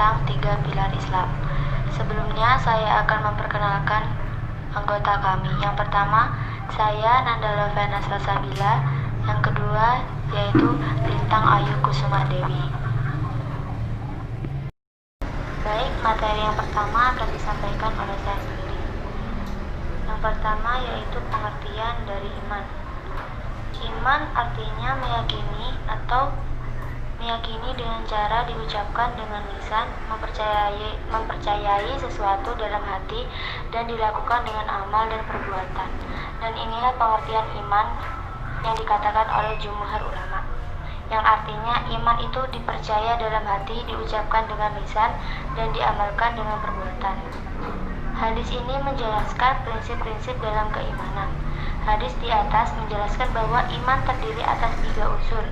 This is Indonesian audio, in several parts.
tentang 3 pilar Islam. Sebelumnya saya akan memperkenalkan anggota kami. Yang pertama, saya Nanda Lovena Salsabila. Yang kedua, yaitu Lintang Ayu Kusuma Dewi. Baik, materi yang pertama akan disampaikan oleh saya sendiri. Yang pertama yaitu pengertian dari iman. Iman artinya meyakini dengan cara diucapkan dengan lisan, mempercayai sesuatu dalam hati, dan dilakukan dengan amal dan perbuatan. Dan inilah pengertian iman yang dikatakan oleh jumhur ulama, yang artinya iman itu dipercaya dalam hati, diucapkan dengan lisan, dan diamalkan dengan perbuatan. Hadis ini menjelaskan prinsip-prinsip dalam keimanan. Hadis di atas menjelaskan bahwa iman terdiri atas 3 unsur,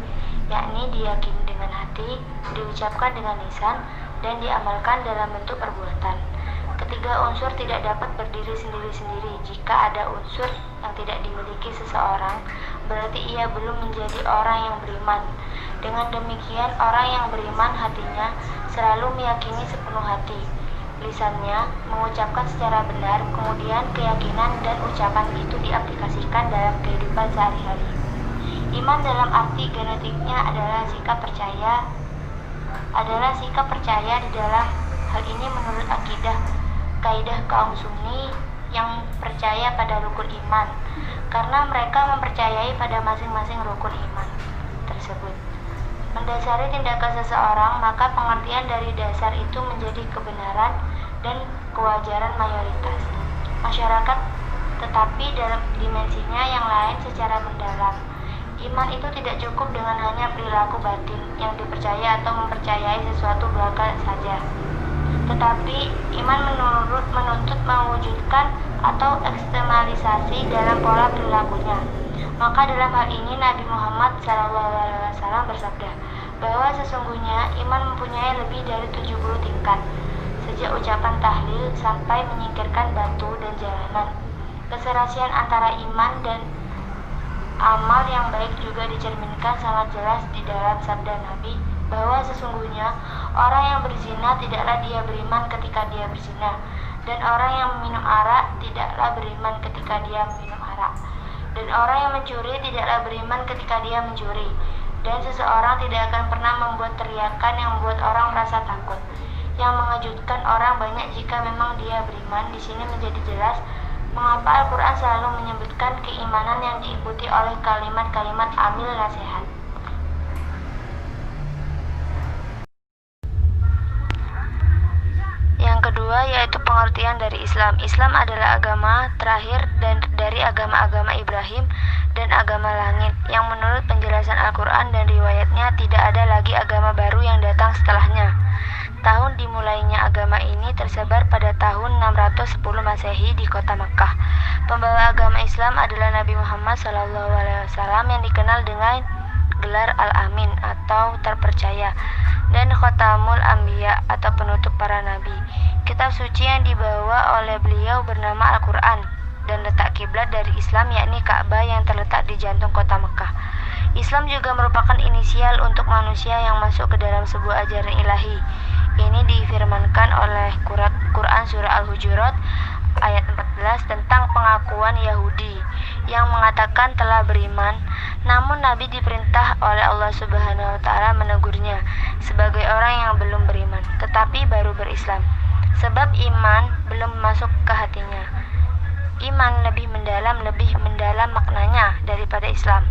yakni diyakini dengan hati, diucapkan dengan lisan, dan diamalkan dalam bentuk perbuatan. Ketiga unsur tidak dapat berdiri sendiri-sendiri. Jika ada unsur yang tidak dimiliki seseorang, berarti ia belum menjadi orang yang beriman. Dengan demikian, orang yang beriman hatinya selalu meyakini sepenuh hati, lisannya mengucapkan secara benar, kemudian keyakinan dan ucapan itu diaplikasikan dalam kehidupan sehari-hari. Iman dalam arti genetiknya adalah sikap percaya di dalam hal ini menurut kaidah kaum Sunni yang percaya pada rukun iman, karena mereka mempercayai pada masing-masing rukun iman tersebut. Mendasari tindakan seseorang, maka pengertian dari dasar itu menjadi kebenaran dan kewajaran mayoritas masyarakat, tetapi dalam dimensinya yang lain secara mendalam. Iman itu tidak cukup dengan hanya perilaku batin yang dipercaya atau mempercayai sesuatu belaka saja, tetapi iman menuntut mewujudkan atau eksternalisasi dalam pola perilakunya. Maka dalam hal ini Nabi Muhammad SAW bersabda bahwa sesungguhnya iman mempunyai lebih dari 70 tingkat, sejak ucapan tahlil sampai menyingkirkan batu dan jalanan. Keserasian antara iman dan amal yang baik juga dicerminkan sangat jelas di dalam sabda Nabi bahwa sesungguhnya orang yang berzina tidaklah dia beriman ketika dia berzina, dan orang yang meminum arak tidaklah beriman ketika dia meminum arak, dan orang yang mencuri tidaklah beriman ketika dia mencuri, dan seseorang tidak akan pernah membuat teriakan yang membuat orang merasa takut, yang mengejutkan orang banyak jika memang dia beriman. Di sini menjadi jelas mengapa Al-Quran selalu menyebutkan keimanan yang diikuti oleh kalimat-kalimat amil nasihat. Yang kedua yaitu pengertian dari Islam. Islam adalah agama terakhir dari agama-agama Ibrahim dan agama langit, yang menurut penjelasan Al-Quran dan riwayatnya tidak ada lagi agama baru yang datang setelahnya. Tahun dimulainya agama ini tersebar pada tahun 610 Masehi di kota Makkah. Pembawa agama Islam adalah Nabi Muhammad SAW yang dikenal dengan gelar Al-Amin atau terpercaya, dan Khotamul Anbiya atau penutup para nabi. Kitab suci yang dibawa oleh beliau bernama Al-Quran, dan letak kiblat dari Islam yakni Ka'bah yang terletak di jantung kota Makkah. Islam juga merupakan inisial untuk manusia yang masuk ke dalam sebuah ajaran ilahi. Ini difirmankan oleh Quran surah Al-Hujurat ayat 14 tentang pengakuan Yahudi yang mengatakan telah beriman, namun Nabi diperintah oleh Allah Subhanahu wa taala menegurnya sebagai orang yang belum beriman tetapi baru berislam, sebab iman belum masuk ke hatinya. Iman lebih mendalam maknanya daripada Islam,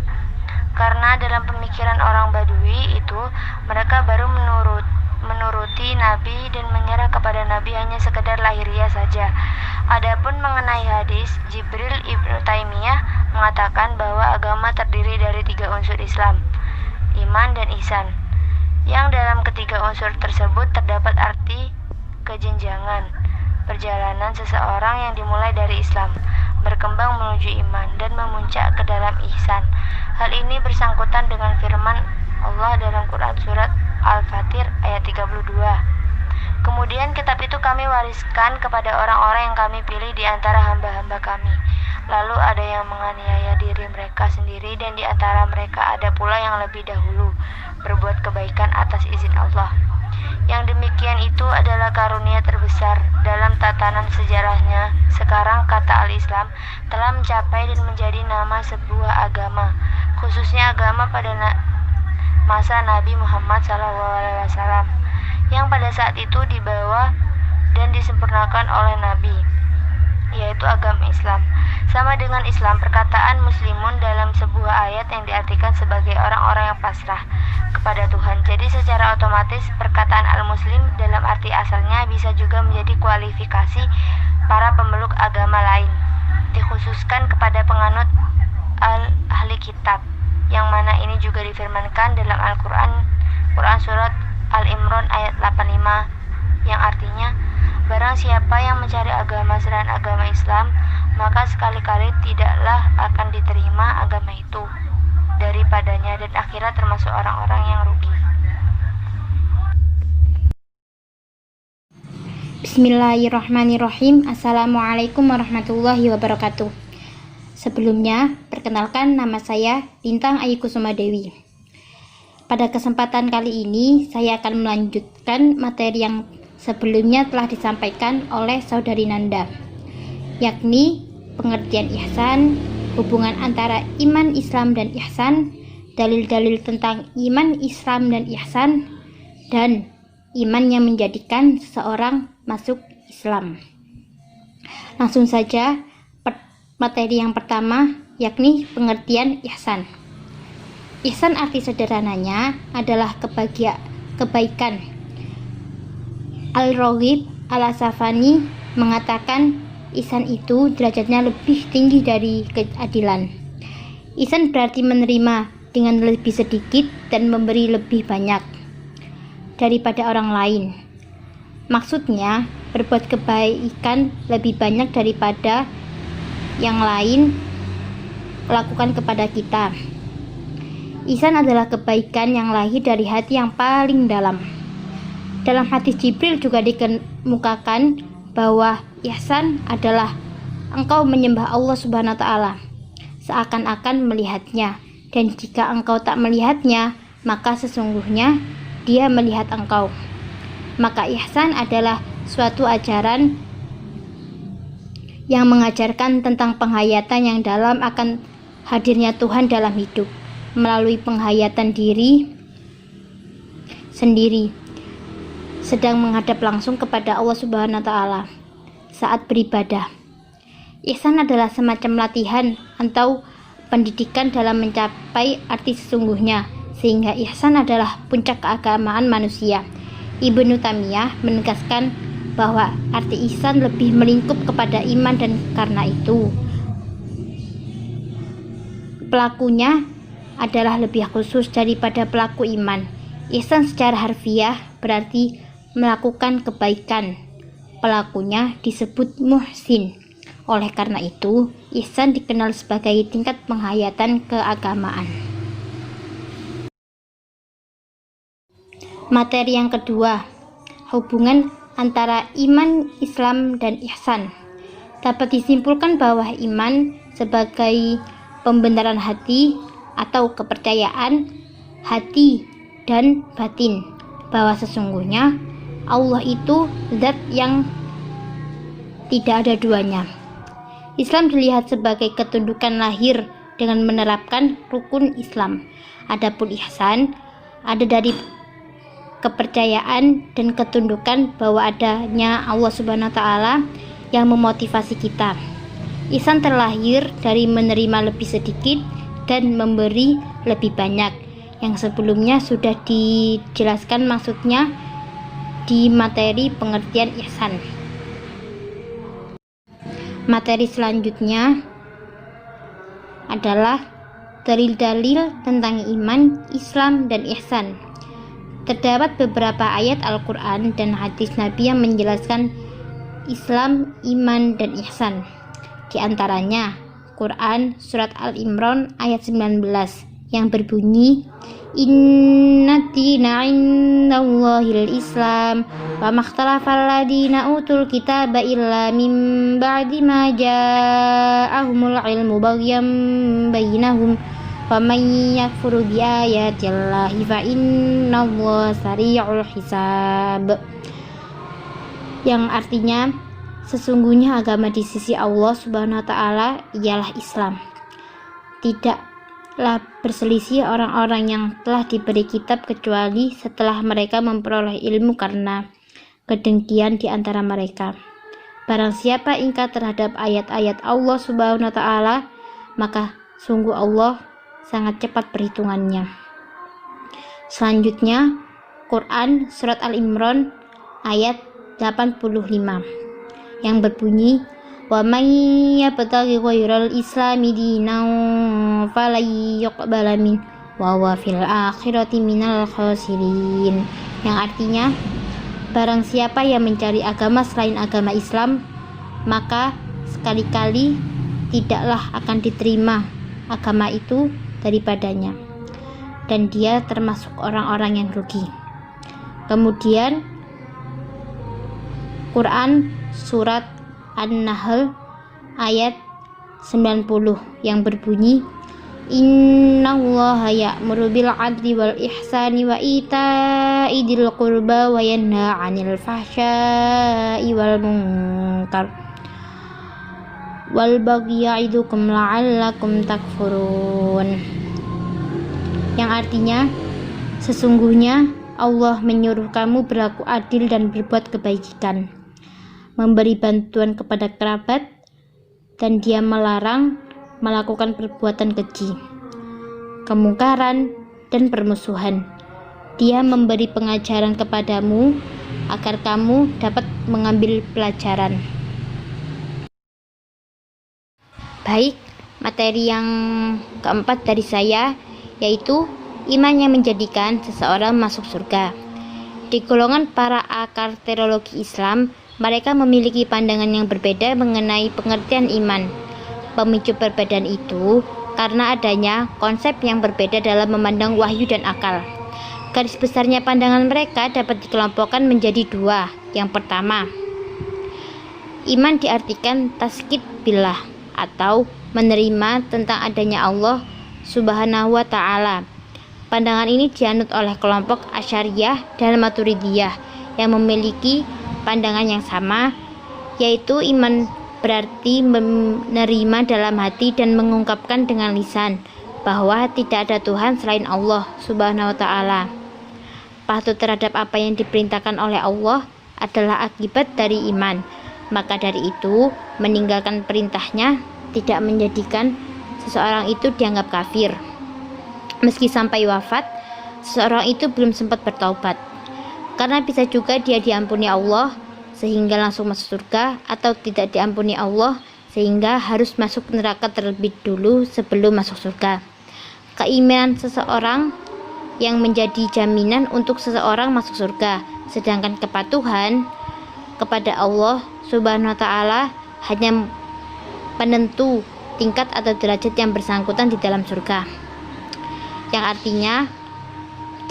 karena dalam pemikiran orang Badui itu mereka baru menuruti Nabi dan menyerah kepada Nabi hanya sekedar lahiriah saja. Adapun mengenai hadis, Jibril Ibnu Taimiyah mengatakan bahwa agama terdiri dari 3 unsur Islam, iman dan ihsan, yang dalam ketiga unsur tersebut terdapat arti kejenjangan perjalanan seseorang yang dimulai dari Islam, berkembang menuju iman, dan memuncak ke dalam ihsan. Hal ini bersangkutan dengan firman Allah dalam Quran surat Al-Fatir ayat 32. Kemudian kitab itu kami wariskan kepada orang-orang yang kami pilih di antara hamba-hamba kami. Lalu ada yang menganiaya diri mereka sendiri, dan di antara mereka ada pula yang lebih dahulu berbuat kebaikan atas izin Allah. Yang demikian itu adalah karunia terbesar dalam tatanan sejarahnya. Sekarang kata al-Islam telah mencapai dan menjadi nama sebuah agama, khususnya agama pada masa Nabi Muhammad SAW, yang pada saat itu dibawa dan disempurnakan oleh Nabi, yaitu agama Islam. Sama dengan Islam, perkataan muslimun dalam sebuah ayat yang diartikan sebagai orang-orang yang pasrah kepada Tuhan. Jadi secara otomatis perkataan al-muslim dalam arti asalnya bisa juga menjadi kualifikasi para pemeluk agama lain, dikhususkan kepada penganut ahli kitab, yang mana ini juga difirmankan dalam Al-Quran, surat Al-Imran ayat 85, yang artinya, barang siapa yang mencari agama selain agama Islam, maka sekali-kali tidaklah akan diterima agama itu daripadanya, dan akhirat termasuk orang-orang yang rugi. Bismillahirrahmanirrahim. Assalamualaikum warahmatullahi wabarakatuh. Sebelumnya, perkenalkan, nama saya Lintang Ayu Kusuma Dewi. Pada kesempatan kali ini, saya akan melanjutkan materi yang sebelumnya telah disampaikan oleh Saudari Nanda, yakni pengertian ihsan, hubungan antara iman, Islam, dan ihsan, dalil-dalil tentang iman, Islam, dan ihsan, dan iman yang menjadikan seseorang masuk Islam. Langsung saja, materi yang pertama, yakni pengertian ihsan. Ihsan arti sederhananya adalah kebaikan. Al-Raghib Al-Asafani mengatakan ihsan itu derajatnya lebih tinggi dari keadilan. Ihsan berarti menerima dengan lebih sedikit dan memberi lebih banyak daripada orang lain. Maksudnya, berbuat kebaikan lebih banyak daripada yang lain lakukan kepada kita. Ihsan adalah kebaikan yang lahir dari hati yang paling dalam. Dalam hadis Jibril juga dikemukakan bahwa ihsan adalah engkau menyembah Allah Subhanahu wa Ta'ala seakan-akan melihatnya, dan jika engkau tak melihatnya, maka sesungguhnya Dia melihat engkau. Maka ihsan adalah suatu ajaran yang mengajarkan tentang penghayatan yang dalam akan hadirnya Tuhan dalam hidup melalui penghayatan diri sendiri sedang menghadap langsung kepada Allah Subhanahu wa Ta'ala saat beribadah. Ihsan adalah semacam latihan atau pendidikan dalam mencapai arti sesungguhnya, sehingga ihsan adalah puncak keagamaan manusia. Ibnu Taimiyah menegaskan bahwa arti ihsan lebih melingkup kepada iman, dan karena itu pelakunya adalah lebih khusus daripada pelaku iman. Ihsan secara harfiah berarti melakukan kebaikan. Pelakunya disebut muhsin. Oleh karena itu, ihsan dikenal sebagai tingkat penghayatan keagamaan. Materi yang kedua, hubungan antara iman, Islam, dan ihsan. Dapat disimpulkan bahwa iman sebagai pembenaran hati atau kepercayaan hati dan batin bahwa sesungguhnya Allah itu zat yang tidak ada duanya. Islam dilihat sebagai ketundukan lahir dengan menerapkan rukun Islam. Adapun ihsan ada dari kepercayaan dan ketundukan bahwa adanya Allah Subhanahu wa Ta'ala yang memotivasi kita. Ihsan terlahir dari menerima lebih sedikit dan memberi lebih banyak, yang sebelumnya sudah dijelaskan maksudnya di materi pengertian ihsan. Materi selanjutnya adalah dalil-dalil tentang iman, Islam, dan ihsan. Terdapat beberapa ayat Al-Quran dan hadis Nabi yang menjelaskan Islam, iman, dan ihsan. Di antaranya Quran surat Al-Imran ayat 19 yang berbunyi, Inna dina indallahil Islam wa makhtalafal ladina utul kitaba illa min ba'di ma ja'ahumul ilmu baghyan bainahum wa may yakfur bi ayatillahi fa innallaha sari'ul hisab, yang artinya sesungguhnya agama di sisi Allah Subhanahu wa taala ialah Islam. Tidaklah berselisih orang-orang yang telah diberi kitab kecuali setelah mereka memperoleh ilmu karena kedengkian di antara mereka. Barang siapa ingkar terhadap ayat-ayat Allah Subhanahu wa taala, maka sungguh Allah sangat cepat perhitungannya. Selanjutnya, Quran Surat Al-Imran ayat 85 yang berbunyi, wa may yabtaghi ghairal islami dinan falan yuqbala min wa huwa fil akhirati minal khasirin, yang artinya barang siapa yang mencari agama selain agama Islam, maka sekali-kali tidaklah akan diterima agama itu daripadanya, dan dia termasuk orang-orang yang rugi. Kemudian Quran Surat An-Nahl ayat 90 yang berbunyi, innallaha ya'muru bil 'adli wal ihsani wa ita'i dzil qurba wa yanha 'anil fahsya'i wal munkar wal baghi ya'idukum la'allakum takfurun, yang artinya sesungguhnya Allah menyuruh kamu berlaku adil dan berbuat kebajikan, memberi bantuan kepada kerabat, dan dia melarang melakukan perbuatan keji, kemungkaran, dan permusuhan. Dia memberi pengajaran kepadamu agar kamu dapat mengambil pelajaran. Baik, materi yang keempat dari saya yaitu iman yang menjadikan seseorang masuk surga. Di golongan para akar teologi Islam, mereka memiliki pandangan yang berbeda mengenai pengertian iman. Pemicu perbedaan itu karena adanya konsep yang berbeda dalam memandang wahyu dan akal. Garis besarnya pandangan mereka dapat dikelompokkan menjadi dua. Yang pertama, iman diartikan tasdid billah atau menerima tentang adanya Allah Subhanahu wa taala. Pandangan ini dianut oleh kelompok Asy'ariyah dan Maturidiyah yang memiliki pandangan yang sama, yaitu iman berarti menerima dalam hati dan mengungkapkan dengan lisan bahwa tidak ada Tuhan selain Allah Subhanahu wa taala. Patuh terhadap apa yang diperintahkan oleh Allah adalah akibat dari iman. Maka dari itu, meninggalkan perintahnya tidak menjadikan seseorang itu dianggap kafir. Meski sampai wafat, seseorang itu belum sempat bertaubat. Karena bisa juga dia diampuni Allah sehingga langsung masuk surga, atau tidak diampuni Allah sehingga harus masuk neraka terlebih dulu sebelum masuk surga. Keimanan seseorang yang menjadi jaminan untuk seseorang masuk surga, sedangkan kepatuhan kepada Allah Subhanahu wa taala hanya penentu tingkat atau derajat yang bersangkutan di dalam surga. Yang artinya,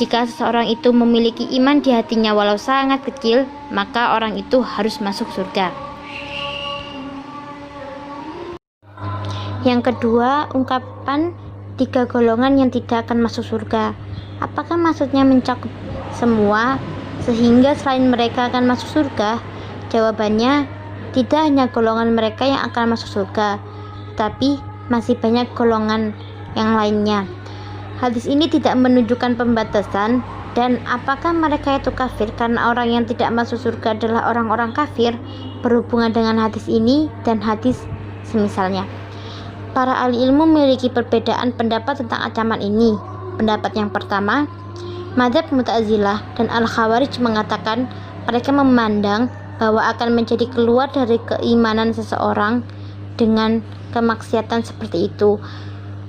jika seseorang itu memiliki iman di hatinya walau sangat kecil, maka orang itu harus masuk surga. Yang kedua, ungkapan 3 golongan yang tidak akan masuk surga. Apakah maksudnya mencakup semua sehingga selain mereka akan masuk surga? Jawabannya, tidak hanya golongan mereka yang akan masuk surga, tapi masih banyak golongan yang lainnya. Hadis ini tidak menunjukkan pembatasan, dan apakah mereka itu kafir karena orang yang tidak masuk surga adalah orang-orang kafir berhubungan dengan hadis ini dan hadis semisalnya. Para ahli ilmu memiliki perbedaan pendapat tentang ancaman ini. Pendapat yang pertama, mazhab Mu'tazilah dan Al-Khawarij mengatakan mereka memandang bahwa akan menjadi keluar dari keimanan seseorang dengan kemaksiatan seperti itu.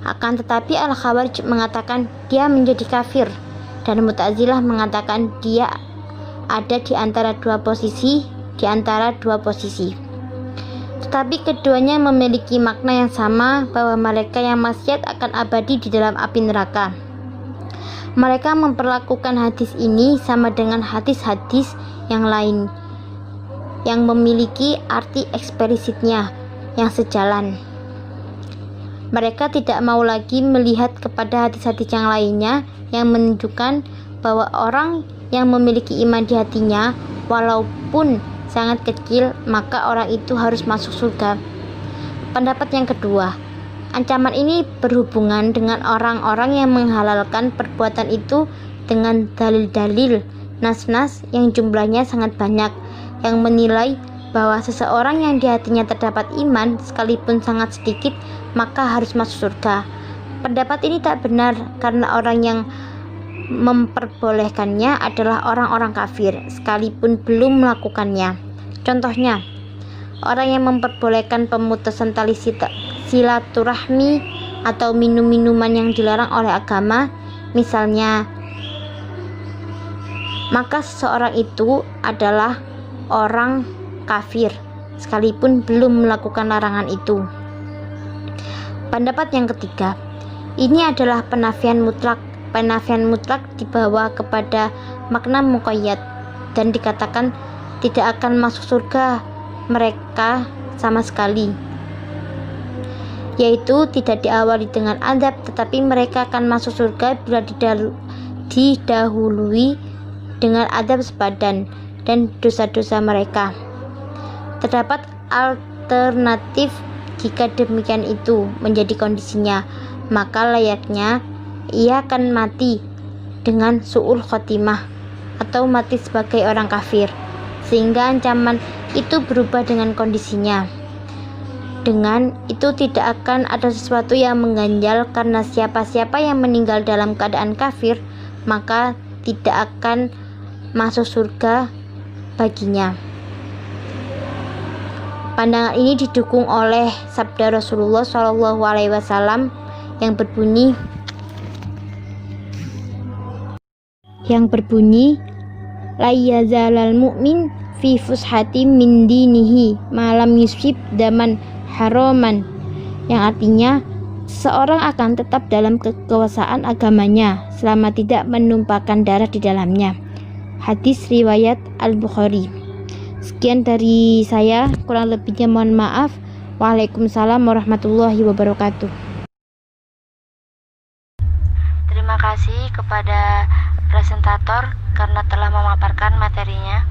Akan tetapi Al-Khawarij mengatakan dia menjadi kafir, dan Mu'tazilah mengatakan dia ada di antara dua posisi, Tetapi keduanya memiliki makna yang sama, bahwa mereka yang maksiat akan abadi di dalam api neraka. Mereka memperlakukan hadis ini sama dengan hadis-hadis yang lain yang memiliki arti eksplisitnya yang sejalan. Mereka tidak mau lagi melihat kepada hadis-hadis yang lainnya yang menunjukkan bahwa orang yang memiliki iman di hatinya, walaupun sangat kecil, maka orang itu harus masuk surga. Pendapat yang kedua, ancaman ini berhubungan dengan orang-orang yang menghalalkan perbuatan itu dengan dalil-dalil, nas-nas yang jumlahnya sangat banyak, yang menilai bahwa seseorang yang di hatinya terdapat iman sekalipun sangat sedikit maka harus masuk surga. Pendapat ini tak benar karena orang yang memperbolehkannya adalah orang-orang kafir sekalipun belum melakukannya. Contohnya, orang yang memperbolehkan pemutusan tali silaturahmi atau minum-minuman yang dilarang oleh agama, misalnya, maka seseorang itu adalah orang kafir sekalipun belum melakukan larangan itu. Pendapat yang ketiga, ini adalah penafian mutlak. Penafian mutlak dibawa kepada makna muqayyad dan dikatakan tidak akan masuk surga mereka sama sekali, yaitu tidak diawali dengan adab, tetapi mereka akan masuk surga bila didahului dengan adab sepadan dan dosa-dosa mereka. Terdapat alternatif jika demikian itu menjadi kondisinya, maka layaknya ia akan mati dengan su'ul khotimah atau mati sebagai orang kafir, sehingga ancaman itu berubah dengan kondisinya. Dengan itu tidak akan ada sesuatu yang mengganjal karena siapa-siapa yang meninggal dalam keadaan kafir maka tidak akan masuk surga baginya. Pandangan ini didukung oleh sabda Rasulullah SAW yang berbunyi la yazalal mu'min fi fushati min dinihi malam yusib daman haraman, yang artinya seseorang akan tetap dalam kekuasaan agamanya selama tidak menumpahkan darah di dalamnya. Hadis riwayat Al-Bukhari. Sekian dari saya, kurang lebihnya mohon maaf. Waalaikumsalam warahmatullahi wabarakatuh. Terima kasih kepada presentator karena telah memaparkan materinya.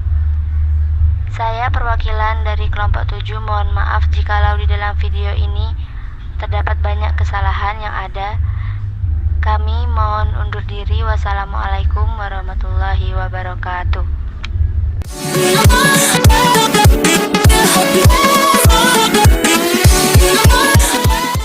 Saya perwakilan dari kelompok 7 mohon maaf jikalau di dalam video ini terdapat banyak kesalahan yang ada. Kami mohon undur diri. Wassalamualaikum warahmatullahi wabarakatuh.